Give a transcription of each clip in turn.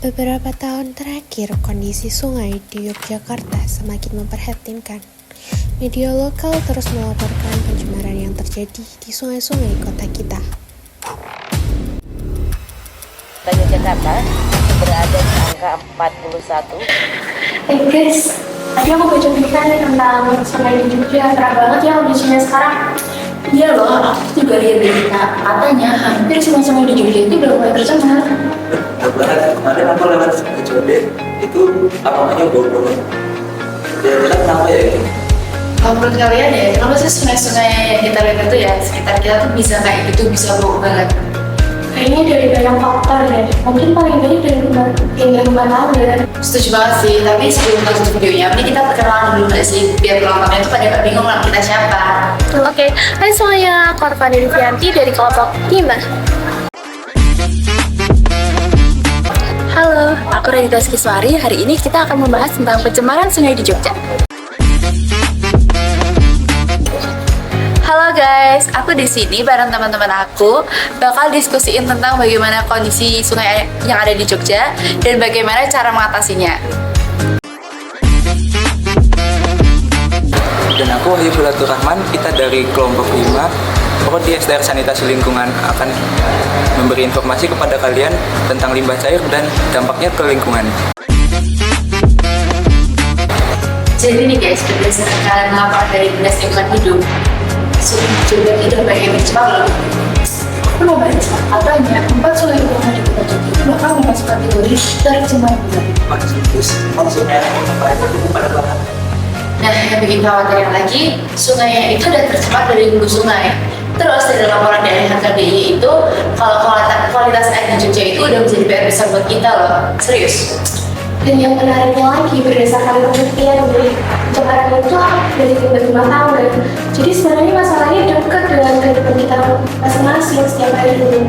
Beberapa tahun terakhir, kondisi sungai di Yogyakarta semakin memprihatinkan. Media lokal terus melaporkan pencemaran yang terjadi di sungai-sungai kota kita. Yogyakarta berada di angka 41. Guys, tadi aku baca berita nih tentang sungai di Jogja, terang banget ya kondisinya sekarang. Iya loh, aku juga lihat berita, katanya hampir semua sungai di Jogja itu udah mulai tercemar. Bahkan kemarin aku lewat Jogja itu apanya bau dia bilang kenapa ya ini? Kalau menurut kalian ya, kenapa sih sungai-sungai yang kita lihat itu ya sekitar kita tuh bisa kayak gitu, bisa bau banget? Kayaknya dari banyak faktor ya, mungkin paling banyak dari rumah tangga. Setuju banget sih, tapi sebelum lanjut videonya, ini kita perkenalan dulu nggak sih? Biar penontonnya tuh pada nggak bingung lah kita siapa. Oke, hai semuanya, aku Arfani Rivianti dari kelompok 5. Halo, aku Radita Skiswari. Hari ini kita akan membahas tentang pencemaran sungai di Jogja. Halo guys, aku di sini bareng teman-teman aku bakal diskusiin tentang bagaimana kondisi sungai yang ada di Jogja dan bagaimana cara mengatasinya. Dan aku Wahyu Fulatur Rahman, kita dari kelompok 5 Prodi SDR Sanitasi Lingkungan akan memberi informasi kepada kalian tentang limbah cair dan dampaknya ke lingkungan. Jadi nih guys, berdasarkan kalian laporan dari Dinas Lingkungan Hidup, sungai Jogja itu banyak yang tercemar loh. Aku mau baca katanya 4 sungai utama di kota Jogja itu bakal masuk kategori tercemar berat. Maksudnya apa itu pada bahan? Nah, yang bikin khawatirnya lagi, sungainya itu udah tercemar dari hulu sungai. Terus dari laporan dari HKDI itu, kalau kualitas air di Jogja itu udah menjadi PR besar buat kita loh. Serius. Dan yang menariknya lagi, berdasarkan penelitian pencemaran itu dari tingkat rumah tangga. Jadi sebenarnya masalahnya dekat dengan kehidupan kita masing-masing setiap hari dulu.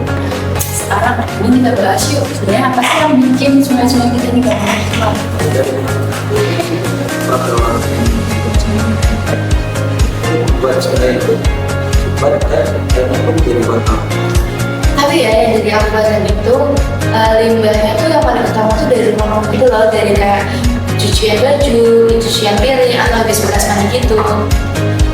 Sekarang ini kita bahas yuk, sebenarnya apa sih yang bikin sungai-sungai kita ini gak tercemar? Buat sungai itu buat dan itu menjadi bakal. Tapi ya yang jadi akibatnya itu limbahnya tuh yang paling utama tuh dari rumah itu loh, dari kayak cucian baju, cucian piring atau habis bekas mandi gitu.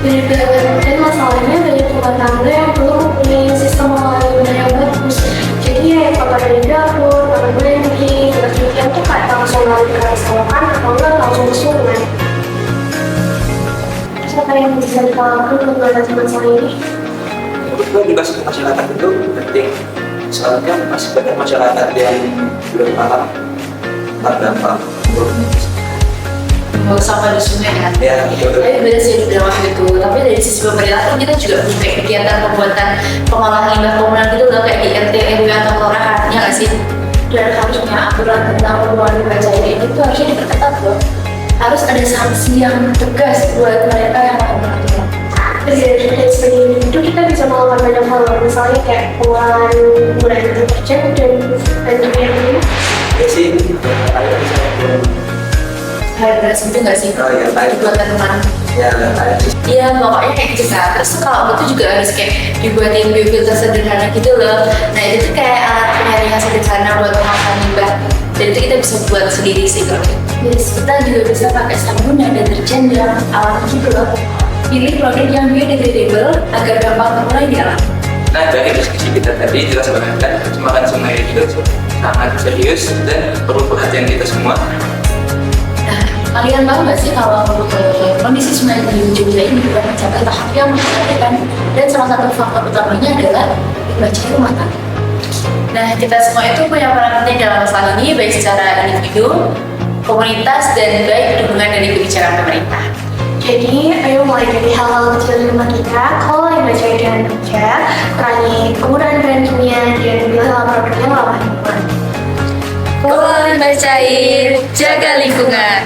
Dan masalahnya dari rumah tangga yang belum mempunyai sistem pengelolaan limbah yang bagus. Jadi ya kotor dari dapur, kotor mandi, bekas cucian tuh kayak langsung lari ke selokan atau enggak langsung ke sungai. Terus apa yang bisa dilakukan untuk mengatasi masalah ini? Menurut gue juga masyarakat itu penting. Soalnya masih banyak masyarakat yang belum paham terdampak Mau sampah di sungai kan? ya betul. Tapi beda sih udah waktu itu. Tapi dari sisi pemerintah kan kita juga punya kayak kegiatan pembuatan pengolahan limbah komunal gitu loh, kayak di RT, RW atau kelurahan, ya nggak sih? Dan harusnya aturan tentang pembuangan limbah cair ini tuh harusnya diperketat loh. Harus ada sanksi yang tegas buat mereka yang melanggar aturan. Dari sebagai itu kita bisa melakukan banyak hal, misalnya kayak pengolahan penggunaan deterjen dan juga yang ini. Ya sih, air bisa Air beras gitu nggak sih? Oh iya, air. Buatan rumah. ya air sih. Iya, pokoknya kayak gitu kan. Terus kalau itu juga harus kayak dibuatin biofilter sederhana gitu loh. Nah itu tuh kayak alat penyaringan sederhana buat pengolahan limbah. Dan itu kita bisa buat sendiri sih kalau gitu. Jadi kita juga bisa pakai sabun dan deterjen yang alami gitu loh. Pilih produk yang biodegradable agar gampang terurai di alam. Nah dari diskusi kita tadi jelas banget kan pencemaran sungai itu sangat serius dan perlu perhatian kita semua. Nah, kalian tahu nggak sih kalau kondisi sungai di Jogja ini juga mencapai tahap yang mengkhawatirkan, dan salah satu faktor utamanya adalah limbah cair rumah tangga. Nah, kita semua itu punya peran penting dalam masalah ini, baik secara individu, komunitas, dan baik dukungan dari kebijakan pemerintah. Jadi, ayo mulai dari hal-hal kecil di rumah kita, kalau limbah cair dengan bijak, kurangi penggunaan bahan kimia, dan pilih produk yang ramah lingkungan. Kelola limbah cair, jaga lingkungan.